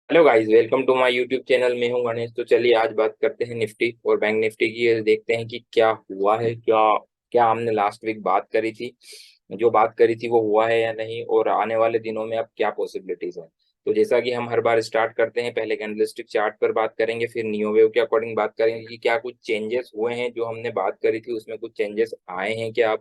Hello guys, welcome to my YouTube channel. मैं हूं गणेश। तो चलिए आज बात करते हैं निफ्टी और बैंक निफ्टी की। देखते हैं कि क्या हुआ है, क्या क्या हमने लास्ट वीक बात करी थी, जो बात करी थी वो हुआ है या नहीं, और आने वाले दिनों में अब क्या पॉसिबिलिटीज हैं। तो जैसा कि हम हर बार स्टार्ट करते हैं, पहले कैंडलस्टिक चार्ट पर बात करेंगे, फिर नियो वेव के अकॉर्डिंग बात करेंगे कि क्या कुछ चेंजेस हुए हैं, जो हमने बात करी थी उसमें कुछ चेंजेस आए हैं क्या।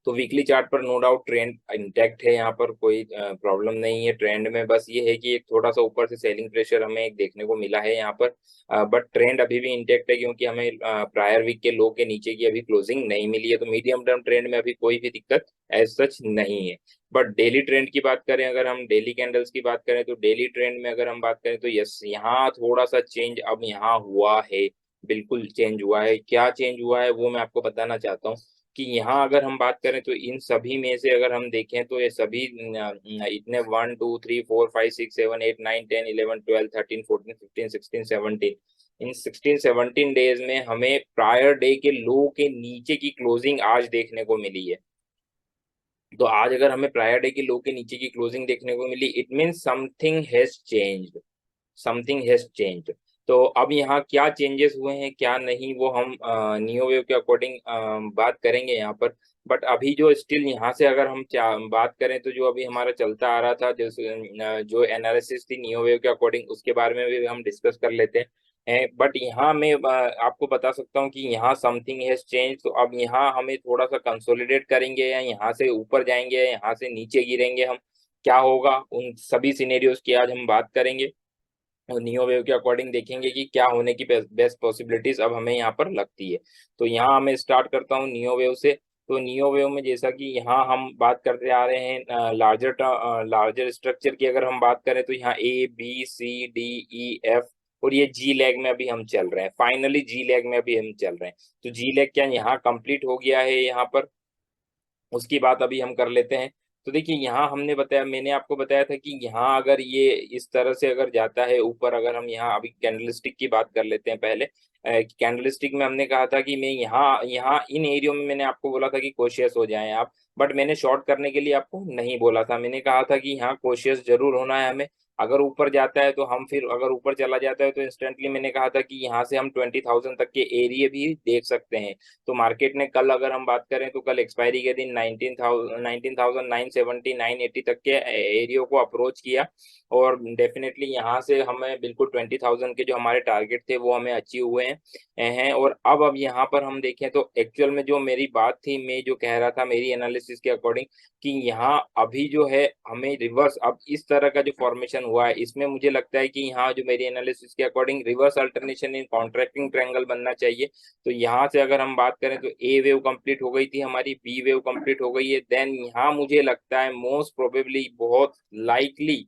तो वीकली चार्ट पर नो डाउट ट्रेंड इंटैक्ट है, यहाँ पर कोई प्रॉब्लम नहीं है ट्रेंड में। बस ये है कि एक थोड़ा सा ऊपर से सेलिंग प्रेशर हमें एक देखने को मिला है यहाँ पर, बट ट्रेंड अभी भी इंटैक्ट है, क्योंकि हमें प्रायर वीक के लो के नीचे की अभी क्लोजिंग नहीं मिली है। तो मीडियम टर्म ट्रेंड में अभी कोई भी दिक्कत एज सच नहीं है। बट डेली ट्रेंड की बात करें, अगर हम डेली कैंडल्स की बात करें, तो डेली ट्रेंड में अगर हम बात करें तो यस, यहाँ थोड़ा सा चेंज अब यहाँ हुआ है। बिल्कुल चेंज हुआ है। क्या चेंज हुआ है वो मैं आपको बताना चाहता हूँ कि यहाँ अगर हम बात करें तो इन सभी में से अगर हम देखें तो ये सभी इतने 1 2 3 4 5 6 7 8 9 10 11 12 13 14 15 16 17 इन 16 17 डेज में हमें प्रायर डे के लो के नीचे की क्लोजिंग आज देखने को मिली है। तो आज अगर हमें प्रायर डे के लो के नीचे की क्लोजिंग देखने को मिली, it means something has changed. Something has changed. तो अब यहाँ क्या चेंजेस हुए हैं क्या नहीं, वो हम नियो वेव के अकॉर्डिंग बात करेंगे यहाँ पर। बट अभी जो स्टिल यहाँ से अगर हम बात करें तो जो अभी हमारा चलता आ रहा था, जो एनालिसिस थी नियो वेव के अकॉर्डिंग, उसके बारे में भी हम डिस्कस कर लेते हैं। बट यहाँ मैं आपको बता सकता हूँ कि यहाँ समथिंग हैज चेंज। तो अब यहाँ हमें थोड़ा सा कंसोलिडेट करेंगे, या यहाँ से ऊपर जाएंगे, या यहाँ से नीचे गिरेंगे हम, क्या होगा उन सभी सिनेरियोज की आज हम बात करेंगे। और नियो वेव के अकॉर्डिंग देखेंगे कि क्या होने की बेस्ट पॉसिबिलिटीज अब हमें यहाँ पर लगती है। तो यहाँ मैं स्टार्ट करता हूँ नियो वेव से। तो नियो वेव में जैसा कि यहाँ हम बात करते आ रहे हैं लार्जर स्ट्रक्चर की, अगर हम बात करें तो यहाँ A B C D E F, और ये जी लैग में अभी हम चल रहे हैं। फाइनली जी लैग में अभी हम चल रहे हैं। तो जी लैग क्या यहाँ कंप्लीट हो गया है यहाँ पर, उसकी बात अभी हम कर लेते हैं। तो देखिए यहाँ हमने बताया, मैंने आपको बताया था कि यहाँ अगर ये इस तरह से अगर जाता है ऊपर, अगर हम यहाँ अभी कैंडलस्टिक की बात कर लेते हैं पहले। कैंडलस्टिक में हमने कहा था कि मैं यहाँ यहाँ इन एरियो में मैंने आपको बोला था कि कोशियस हो जाएं आप। बट मैंने शॉर्ट करने के लिए आपको नहीं बोला था, मैंने कहा था कि यहाँ कोशियस जरूर होना है हमें। अगर ऊपर जाता है तो हम फिर, अगर ऊपर चला जाता है तो इंस्टेंटली मैंने कहा था कि यहाँ से हम 20,000 तक के एरिया भी देख सकते हैं। तो मार्केट ने कल अगर हम बात करें तो कल एक्सपायरी के दिन 19,970 980 तक के एरियो को अप्रोच किया। और डेफिनेटली यहाँ से हमें बिल्कुल 20,000 के जो हमारे टारगेट थे वो हमें अचीव हुए हैं। और अब यहाँ पर हम देखें तो एक्चुअल में जो मेरी बात थी, मैं जो कह रहा था मेरी एनालिसिस के अकॉर्डिंग, कि यहाँ अभी जो है हमें रिवर्स, अब इस तरह का जो फॉर्मेशन हुआ है इसमें मुझे लगता है कि यहाँ जो मेरी एनालिसिस के अकॉर्डिंग रिवर्स अल्टरनेशन इन कॉन्ट्रैक्टिंग ट्रायंगल बनना चाहिए। तो यहाँ से अगर हम बात करें तो ए वेव कंप्लीट हो गई थी हमारी, बी वेव कंप्लीट हो गई है, देन यहाँ मुझे लगता है मोस्ट प्रोबेबली, बहुत लाइकली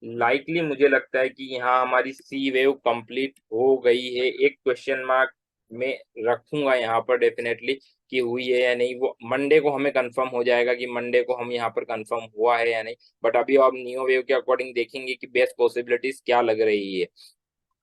लाइकली मुझे लगता है कि यहाँ हमारी सी वेव कंप्लीट हो गई है। एक क्वेश्चन मार्क में रखूंगा यहाँ पर डेफिनेटली कि हुई है या नहीं, वो मंडे को हमें कंफर्म हो जाएगा कि मंडे को हम यहाँ पर कंफर्म हुआ है या नहीं। बट अभी आप नियो वेव के अकॉर्डिंग देखेंगे कि बेस्ट पॉसिबिलिटीज क्या लग रही है।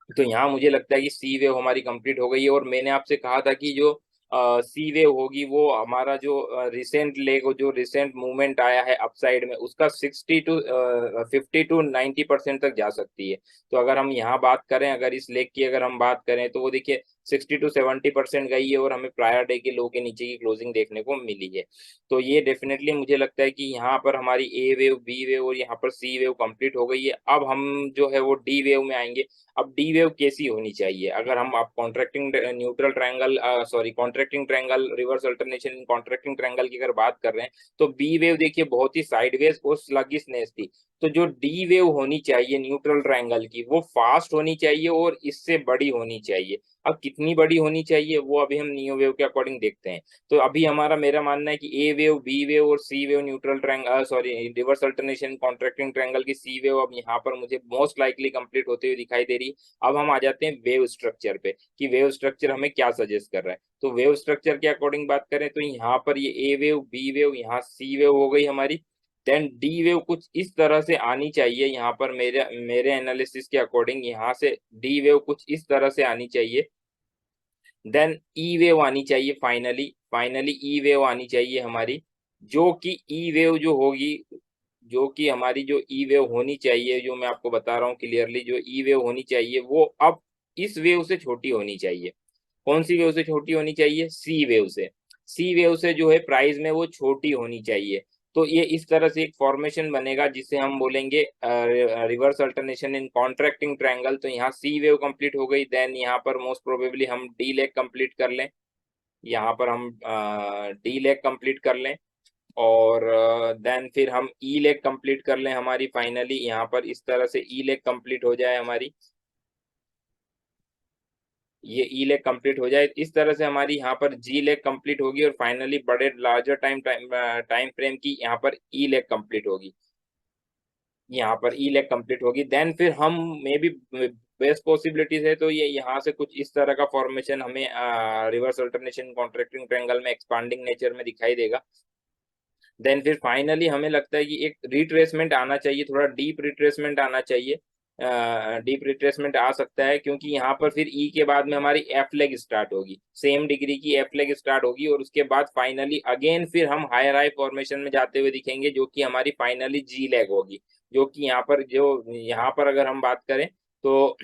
तो यहाँ मुझे लगता है कि सी वेव हमारी कंप्लीट हो गई है। और मैंने आपसे कहा था कि जो सी वेव होगी वो हमारा जो रिसेंट लेग, जो रिसेंट मूवमेंट आया है अपसाइड में, उसका 50 to 90% तक जा सकती है। तो अगर हम यहाँ बात करें, अगर इस लेग की अगर हम बात करें तो वो देखिए 60 to 70% गई है, और हमें प्रायर डे के लो के नीचे की क्लोजिंग देखने को मिली है। तो ये डेफिनेटली मुझे लगता है कि यहाँ पर हमारी ए वेव, बी वेव और यहाँ पर सी वेव कंप्लीट हो गई है। अब हम जो है वो डी वेव में आएंगे। अब डी वेव कैसी होनी चाहिए, अगर हम आप contracting neutral triangle, sorry contracting triangle, reverse alternation contracting triangle की अगर बात कर रहे हैं, तो बी वेव देखिए बहुत ही साइडवेज और स्लगिशनेस थी। तो जो डी वेव होनी चाहिए न्यूट्रल ट्रायंगल की, वो फास्ट होनी चाहिए और इससे बड़ी होनी चाहिए। अब कितनी बड़ी होनी चाहिए वो अभी हम नियो वेव के अकॉर्डिंग देखते हैं। तो अभी हमारा, मेरा मानना है कि ए वेव, बी वेव और C wave neutral triangle, sorry reverse alternation contracting triangle की सी वेव अब यहाँ पर मुझे मोस्ट लाइकली कंप्लीट होते हुए दिखाई दे रही। अब हम आ जाते हैं वेव स्ट्रक्चर पे कि वेव स्ट्रक्चर हमें क्या सजेस्ट कर रहा है। तो वेव स्ट्रक्चर के अकॉर्डिंग बात करें तो यहाँ पर ये ए वेव, बी वेव, यहाँ सी वेव हो गई हमारी। देन डी वेव कुछ इस तरह से आनी चाहिए यहाँ पर, मेरे मेरे एनालिसिस के अकॉर्डिंग यहाँ से डी वेव कुछ इस तरह से आनी चाहिए। देन ई वेव आनी चाहिए, फाइनली फाइनली ई वेव आनी चाहिए हमारी, जो कि ई वेव जो होगी जो कि हमारी जो ई वेव होनी चाहिए, जो मैं आपको बता रहा हूँ क्लियरली, जो ई वेव होनी चाहिए वो अब इस वेव से छोटी होनी चाहिए। कौन सी वेव से छोटी होनी चाहिए? सी वेव से। सी वेव से जो है प्राइस में वो छोटी होनी चाहिए। तो ये इस तरह से एक फॉर्मेशन बनेगा जिसे हम बोलेंगे रिवर्स अल्टरनेशन इन कॉन्ट्रैक्टिंग ट्रायंगल। तो यहाँ सी वेव कंप्लीट हो गई, देन यहाँ पर मोस्ट प्रोबेबली हम डी लेग कंप्लीट कर लें, यहाँ पर हम डी लेग कंप्लीट कर लें, और देन फिर हम ई लेग कंप्लीट कर लें हमारी, फाइनली यहाँ पर इस तरह से ई लेग कंप्लीट हो जाए हमारी, ये ई लेग कंप्लीट हो जाए इस तरह से हमारी यहाँ पर जी लेग कंप्लीट होगी, और फाइनली बड़े लार्जर टाइम फ्रेम की यहाँ पर ई लेग कंप्लीट होगी, यहाँ पर ई लेग कंप्लीट होगी। देन फिर हम मे बी बेस्ट पॉसिबिलिटीज है तो ये यहाँ से कुछ इस तरह का फॉर्मेशन हमें रिवर्स अल्टरनेशन कॉन्ट्रैक्टिंग ट्रायंगल में एक्सपांडिंग नेचर में दिखाई देगा। देन फिर फाइनली हमें लगता है कि एक रिट्रेसमेंट आना चाहिए, थोड़ा डीप रिट्रेसमेंट आना चाहिए, डीप रिट्रेसमेंट आ सकता है, क्योंकि यहाँ पर फिर ई के बाद में हमारी एफ लेग स्टार्ट होगी, सेम डिग्री की एफ लेग स्टार्ट होगी, और उसके बाद फाइनली अगेन फिर हम हायर हाई फॉर्मेशन में जाते हुए दिखेंगे, जो कि हमारी फाइनली जी लेग होगी, जो कि यहाँ पर अगर हम बात करें तो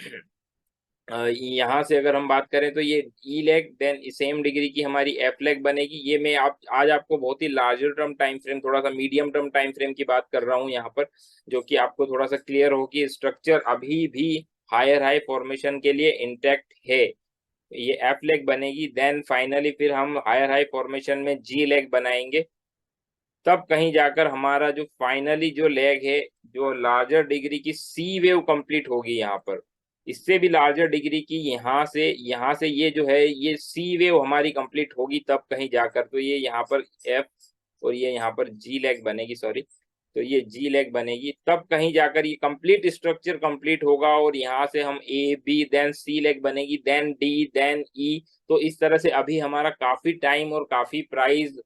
यहाँ से अगर हम बात करें तो ये ई लेग देन सेम डिग्री की हमारी एफ लेग बनेगी। ये मैं आज आपको बहुत ही लार्जर टर्म टाइम फ्रेम, थोड़ा सा मीडियम टर्म टाइम फ्रेम की बात कर रहा हूँ यहाँ पर, जो कि आपको थोड़ा सा क्लियर हो कि स्ट्रक्चर अभी भी हायर हाई फॉर्मेशन के लिए इंटैक्ट है। ये एफ लेग बनेगी, देन फाइनली फिर हम हायर हाई फॉर्मेशन में जी लेग बनाएंगे, तब कहीं जाकर हमारा जो फाइनली जो लेग है, जो लार्जर डिग्री की सी वेव कंप्लीट होगी यहाँ पर, इससे भी लार्जर डिग्री की यहाँ से ये जो है ये सी वेव हमारी कंप्लीट होगी, तब कहीं जाकर तो ये यहाँ पर एफ और ये यहाँ पर जी लेग बनेगी, सॉरी, तो ये जी लेग बनेगी, तब कहीं जाकर ये कंप्लीट स्ट्रक्चर कंप्लीट होगा, और यहाँ से हम A B then C leg बनेगी, देन डी देन ई। तो इस तरह से अभी हमारा काफी टाइम और काफी प्राइस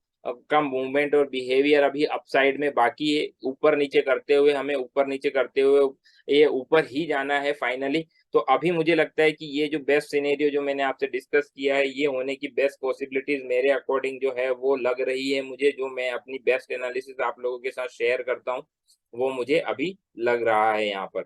का मूवमेंट और बिहेवियर अभी अपसाइड में बाकी है, ऊपर नीचे करते हुए हमें ऊपर नीचे करते हुए ये ऊपर ही जाना है फाइनली। तो अभी मुझे लगता है कि ये जो बेस्ट सिनेरियो जो मैंने आपसे डिस्कस किया है, ये होने की बेस्ट पॉसिबिलिटीज मेरे अकॉर्डिंग जो है वो लग रही है मुझे, जो मैं अपनी बेस्ट एनालिसिस आप लोगों के साथ शेयर करता हूँ वो मुझे अभी लग रहा है यहाँ पर।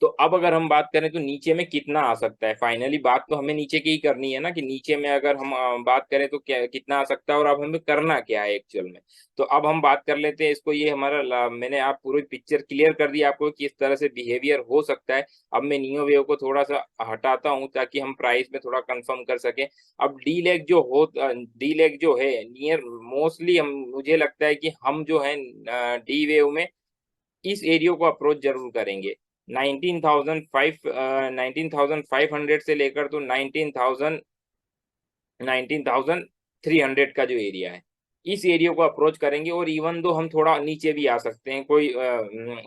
तो अब अगर हम बात करें तो नीचे में कितना आ सकता है, फाइनली बात तो हमें नीचे की ही करनी है ना, कि नीचे में अगर हम बात करें तो क्या कितना आ सकता है और अब हमें करना क्या है एक्चुअल में। तो अब हम बात कर लेते हैं इसको, ये मैंने आप पूरी पिक्चर क्लियर कर दी आपको कि इस तरह से बिहेवियर हो सकता है। अब मैं नियो वेव को थोड़ा सा हटाता हूँ ताकि हम प्राइस में थोड़ा कंफर्म कर सकें। अब डी लेग जो है नियर मोस्टली हम मुझे लगता है कि हम जो है डी वेव में इस एरिया को अप्रोच जरूर करेंगे। 19,500 से लेकर तो 19,300 का जो एरिया है, इस एरिया को अप्रोच करेंगे, और इवन दो हम थोड़ा नीचे भी आ सकते हैं, कोई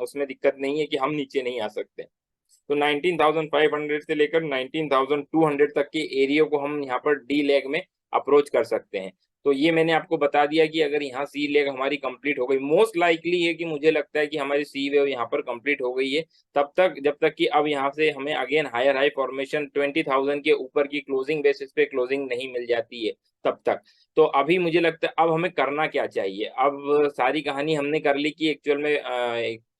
उसमें दिक्कत नहीं है कि हम नीचे नहीं आ सकते। तो 19,500 से लेकर 19,200 तक के एरिया को हम यहाँ पर डी लेग में अप्रोच कर सकते हैं। तो ये मैंने आपको बता दिया कि अगर यहाँ सी लेग हमारी कंप्लीट हो गई, मोस्ट लाइकली है कि मुझे लगता है कि हमारी सी वेव यहाँ पर कंप्लीट हो गई है, तब तक जब तक कि अब यहाँ से हमें अगेन हायर हाई फॉर्मेशन 20,000 के ऊपर की क्लोजिंग बेसिस पे क्लोजिंग नहीं मिल जाती है तब तक। तो अभी मुझे लगता है अब हमें करना क्या चाहिए, अब सारी कहानी हमने कर ली कि एक्चुअल में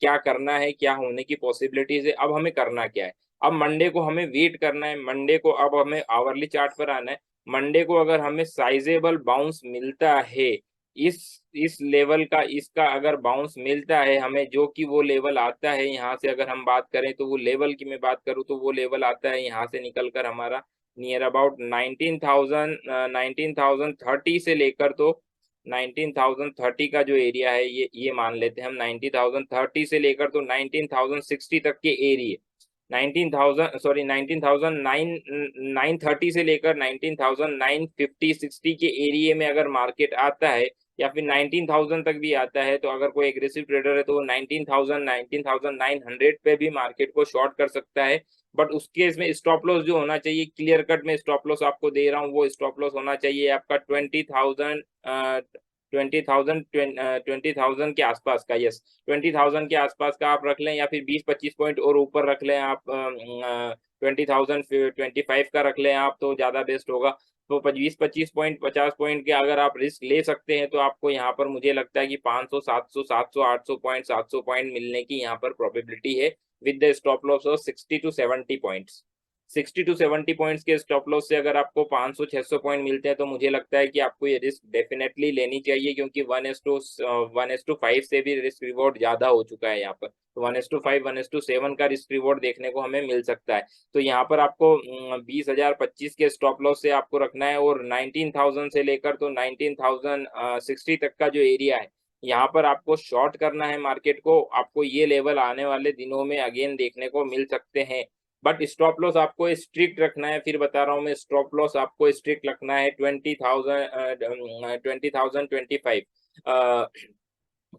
क्या करना है, क्या होने की पॉसिबिलिटीज है, अब हमें करना क्या है। अब मंडे को हमें वेट करना है, मंडे को अब हमें आवरली चार्ट पर आना है। मंडे को अगर हमें साइजेबल बाउंस मिलता है इस इस लेवल का, इसका अगर बाउंस मिलता है हमें, जो कि वो लेवल आता है यहाँ से, अगर हम बात करें तो वो लेवल की मैं बात करूँ तो वो लेवल आता है यहाँ से निकल कर हमारा नियर अबाउट 19,030 से लेकर तो 19,030 का जो एरिया है, ये मान लेते हैं हम 19,030 से लेकर तो 19,060 तक के एरिया, 19,000 सॉरी 19,930 से लेकर 19,950-60 के एरिया में अगर मार्केट आता है, या फिर 19,000 तक भी आता है, तो अगर कोई एग्रेसिव ट्रेडर है तो वो 19,900 पे भी मार्केट को शॉर्ट कर सकता है। बट उसके इसमें स्टॉप लॉस जो होना चाहिए, क्लियर कट में स्टॉप लॉस आपको दे रहा हूँ, वो स्टॉप लॉस होना चाहिए आपका 20,000 के आसपास का, यस 20,000 के आसपास का आप रख लें, या फिर 20-25 पॉइंट और ऊपर रख लें आप, 20,025 का रख लें आप तो ज्यादा बेस्ट होगा। तो 20-25 पॉइंट 50 पॉइंट के अगर आप रिस्क ले सकते हैं तो आपको यहाँ पर मुझे लगता है कि 500 700 700 800 पॉइंट 700 पॉइंट मिलने की यहाँ पर प्रोबेबिलिटी है with the stop loss of 60 to 70 points. 60 to 70 points के स्टॉप लॉस से अगर आपको 500-600 पॉइंट मिलते हैं तो मुझे लगता है कि आपको ये रिस्क डेफिनेटली लेनी चाहिए, क्योंकि 1:5 से भी रिस्क रिवॉर्ड ज्यादा हो चुका है यहाँ पर। तो 1:5 1:7 का रिस्क रिवॉर्ड देखने को हमें मिल सकता है। तो यहाँ पर आपको 20,025 के स्टॉप लॉस से आपको रखना है, और 19,000 से लेकर तो 19,060 तक का जो एरिया है यहाँ पर आपको शॉर्ट करना है मार्केट को। आपको ये लेवल आने वाले दिनों में अगेन देखने को मिल सकते हैं, बट स्टॉप लॉस आपको स्ट्रिक्ट रखना है। फिर बता रहा हूँ मैं, स्टॉप लॉस आपको स्ट्रिक्ट रखना है 20,025।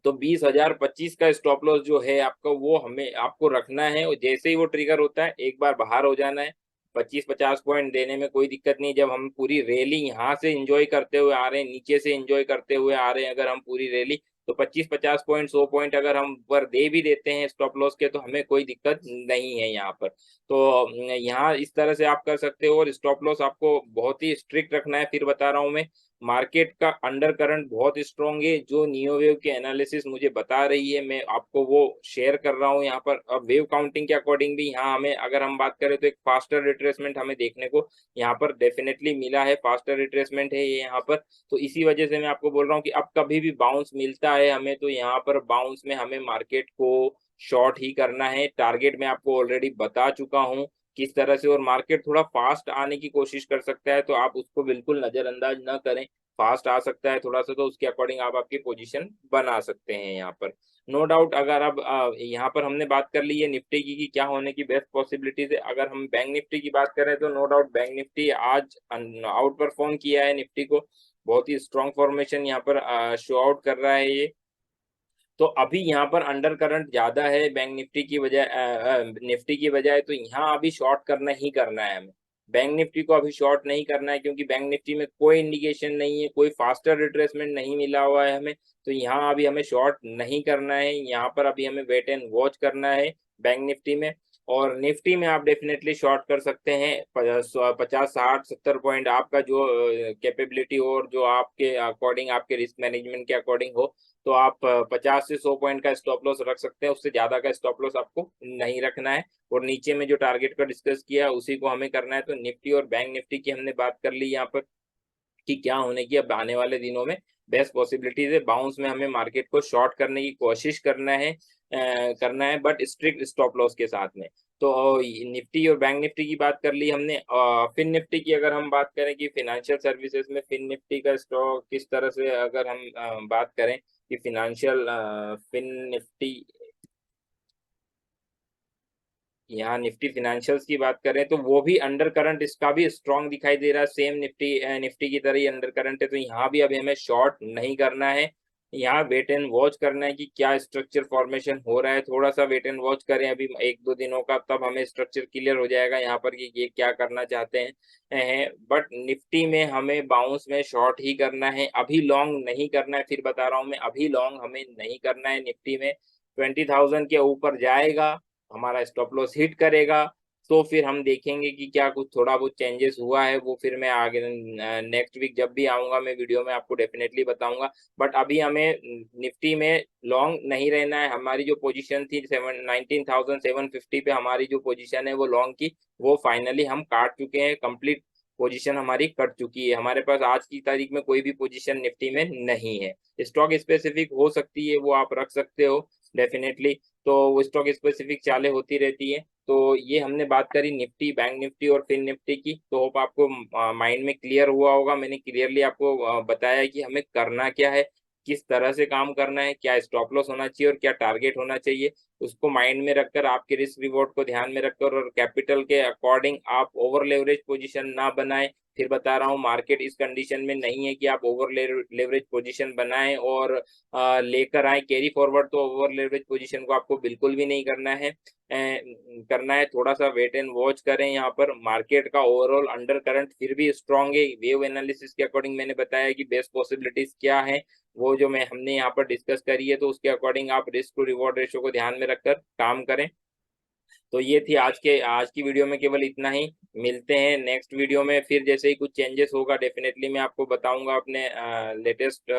तो 20,025 का स्टॉप लॉस जो है आपका, वो हमें आपको रखना है, और जैसे ही वो ट्रिगर होता है एक बार बाहर हो जाना है। 25-50 पॉइंट देने में कोई दिक्कत नहीं। जब हम पूरी रैली यहाँ से एंजॉय करते हुए आ रहे हैं, नीचे से एंजॉय करते हुए आ रहे हैं अगर हम पूरी रैली, तो 25-50 पॉइंट 100 पॉइंट अगर हम पर दे भी देते हैं स्टॉप लॉस के, तो हमें कोई दिक्कत नहीं है यहाँ पर। तो यहाँ इस तरह से आप कर सकते हो, और स्टॉप लॉस आपको बहुत ही स्ट्रिक्ट रखना है। फिर बता रहा हूँ मैं, मार्केट का अंडर करंट बहुत स्ट्रॉन्ग है, जो नियो वेव की एनालिसिस मुझे बता रही है मैं आपको वो शेयर कर रहा हूँ यहाँ पर। अब वेव काउंटिंग के अकॉर्डिंग भी यहाँ हमें अगर हम बात करें तो एक फास्टर रिट्रेसमेंट हमें देखने को यहाँ पर डेफिनेटली मिला है, फास्टर रिट्रेसमेंट है ये यहाँ पर। तो इसी वजह से मैं आपको बोल रहा हूँ कि अब कभी भी बाउंस मिलता है हमें, तो यहाँ पर बाउंस में हमें मार्केट को शॉर्ट ही करना है। टारगेट मैं आपको ऑलरेडी बता चुका हूँ किस तरह से, और मार्केट थोड़ा फास्ट आने की कोशिश कर सकता है, तो आप उसको बिल्कुल नजरअंदाज ना करें। फास्ट आ सकता है थोड़ा सा, तो उसके अकॉर्डिंग आप आपकी पोजीशन बना सकते हैं यहाँ पर। नो डाउट अगर अब यहाँ पर हमने बात कर ली है निफ्टी की कि क्या होने की बेस्ट पॉसिबिलिटीज है। अगर हम बैंक निफ्टी की बात करें तो नो डाउट बैंक निफ्टी आज आउट परफॉर्म किया है निफ्टी को। बहुत ही स्ट्रॉन्ग फॉर्मेशन यहाँ पर शो आउट कर रहा है ये। तो अभी यहाँ पर अंडर करंट ज्यादा है बैंक निफ्टी की बजाय, निफ्टी की बजाय, तो यहाँ अभी शॉर्ट करना ही करना है हमें। बैंक निफ्टी को अभी शॉर्ट नहीं करना है, क्योंकि बैंक निफ्टी में कोई इंडिकेशन नहीं है, कोई फास्टर रिट्रेसमेंट नहीं मिला हुआ है हमें। तो यहाँ अभी हमें शॉर्ट नहीं करना है, यहाँ पर अभी हमें वेट एंड वॉच करना है बैंक निफ्टी में। और निफ्टी में आप डेफिनेटली शॉर्ट कर सकते हैं 50 60 70 पॉइंट आपका जो कैपेबिलिटी हो, और जो आपके अकॉर्डिंग आपके रिस्क मैनेजमेंट के अकॉर्डिंग हो, तो आप 50 से 100 पॉइंट का स्टॉप लॉस रख सकते हैं। उससे ज्यादा का स्टॉप लॉस आपको नहीं रखना है। और नीचे में जो टारगेट का डिस्कस किया उसी को हमें करना है। तो निफ्टी और बैंक निफ्टी की हमने बात कर ली यहाँ पर कि क्या होने की अब आने वाले दिनों में बेस्ट पॉसिबिलिटीज है। बाउंस में हमें मार्केट को शॉर्ट करने की कोशिश करना है बट स्ट्रिक्ट स्टॉप लॉस के साथ में। तो निफ्टी और बैंक निफ्टी की बात कर ली हमने। फिन निफ्टी की अगर हम बात करें कि फिनेंशियल सर्विसेज में फिन निफ्टी का स्टॉक किस तरह से, अगर हम बात करें कि फिनेंशियल फिन निफ्टी, यहाँ निफ्टी फिनेंशियल्स की बात करें तो वो भी अंडर करंट इसका भी स्ट्रांग दिखाई दे रहा है। सेम निफ्टी की तरह ही अंडर करंट है। तो यहाँ भी अभी हमें शॉर्ट नहीं करना है, यहाँ वेट एंड वॉच करना है कि क्या स्ट्रक्चर फॉर्मेशन हो रहा है। थोड़ा सा वेट एंड वॉच करें अभी 1-2 दिनों का, तब हमें स्ट्रक्चर क्लियर हो जाएगा यहाँ पर कि ये क्या करना चाहते हैं। बट निफ्टी में हमें बाउंस में शॉर्ट ही करना है, अभी लॉन्ग नहीं करना है। फिर बता रहा हूँ मैं, अभी लॉन्ग हमें नहीं करना है निफ्टी में। 20,000 के ऊपर जाएगा, हमारा स्टॉप लॉस हिट करेगा, तो फिर हम देखेंगे कि क्या कुछ थोड़ा बहुत चेंजेस हुआ है। वो फिर मैं आगे नेक्स्ट वीक जब भी आऊंगा मैं वीडियो में आपको डेफिनेटली बताऊंगा। बट अभी हमें निफ्टी में लॉन्ग नहीं रहना है। हमारी जो पोजीशन थी 19,750 पे, हमारी जो पोजीशन है वो लॉन्ग की, वो फाइनली हम काट चुके हैं। कंप्लीट पोजीशन हमारी कट चुकी है। हमारे पास आज की तारीख में कोई भी पोजीशन निफ्टी में नहीं है। स्टॉक स्पेसिफिक हो सकती है, वो आप रख सकते हो डेफिनेटली। तो वो स्टॉक स्पेसिफिक चालें होती रहती है। तो ये हमने बात करी निफ्टी, बैंक निफ्टी और फिन निफ्टी की। तो होप आपको माइंड में क्लियर हुआ होगा। मैंने क्लियरली आपको बताया कि हमें करना क्या है, किस तरह से काम करना है, क्या स्टॉप लॉस होना चाहिए और क्या टारगेट होना चाहिए। उसको माइंड में रखकर, आपके रिस्क रिवॉर्ड को ध्यान में रखकर और कैपिटल के अकॉर्डिंग आप ओवर लेवरेज पोजीशन ना बनाएं। फिर बता रहा हूँ, मार्केट इस कंडीशन में नहीं है कि आप ओवर लेवरेज पोजीशन बनाएं और लेकर आए कैरी फॉरवर्ड। तो ओवर लेवरेज पोजीशन को आपको बिल्कुल भी नहीं करना है। थोड़ा सा वेट एंड वॉच करें। यहाँ पर मार्केट का ओवरऑल अंडर करंट फिर भी स्ट्रांग है। वेव एनालिसिस के अकॉर्डिंग मैंने बताया कि बेस्ट पॉसिबिलिटीज क्या है, वो जो मैं हमने यहाँ पर डिस्कस करी है। तो उसके अकॉर्डिंग आप रिस्क टू रिवॉर्ड रेशियो को ध्यान में रखकर काम करें। तो ये थी आज की वीडियो में, केवल इतना ही। मिलते हैं नेक्स्ट वीडियो में, फिर जैसे ही कुछ चेंजेस होगा डेफिनेटली मैं आपको बताऊंगा अपने लेटेस्ट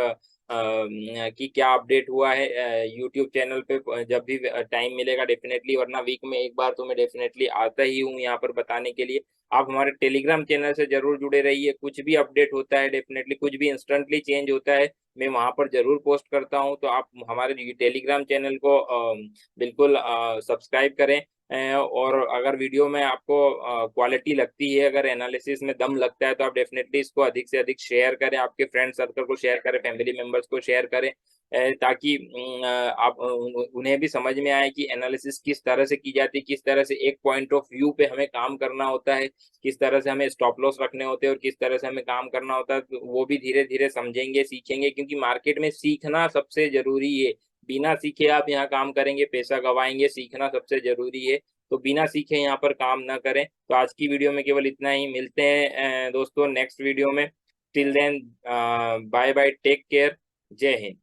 कि क्या अपडेट हुआ है यूट्यूब चैनल पे। जब भी टाइम मिलेगा डेफिनेटली, वरना वीक में एक बार तो मैं डेफिनेटली आता ही हूँ यहाँ पर बताने के लिए। आप हमारे टेलीग्राम चैनल से जरूर जुड़े रहिए, कुछ भी अपडेट होता है डेफिनेटली, कुछ भी इंस्टेंटली चेंज होता है मैं वहां पर जरूर पोस्ट करता हूँ। तो आप हमारे टेलीग्राम चैनल को बिल्कुल सब्सक्राइब करें। और अगर वीडियो में आपको क्वालिटी लगती है, अगर एनालिसिस में दम लगता है, तो आप डेफिनेटली इसको अधिक से अधिक शेयर करें, आपके फ्रेंड सर्कल को शेयर करें, फैमिली मेंबर्स को शेयर करें, ताकि आप उन्हें भी समझ में आए कि एनालिसिस किस तरह से की जाती है, किस तरह से एक पॉइंट ऑफ व्यू पे हमें काम करना होता है, किस तरह से हमें स्टॉप लॉस रखने होते हैं और किस तरह से हमें काम करना होता है। तो वो भी धीरे धीरे समझेंगे, सीखेंगे, क्योंकि मार्केट में सीखना सबसे जरूरी है। बिना सीखे आप यहाँ काम करेंगे, पैसा गवाएंगे। सीखना सबसे जरूरी है, तो बिना सीखे यहाँ पर काम ना करें। तो आज की वीडियो में केवल इतना ही। मिलते हैं दोस्तों नेक्स्ट वीडियो में। Till then bye bye, take care, जय हिंद।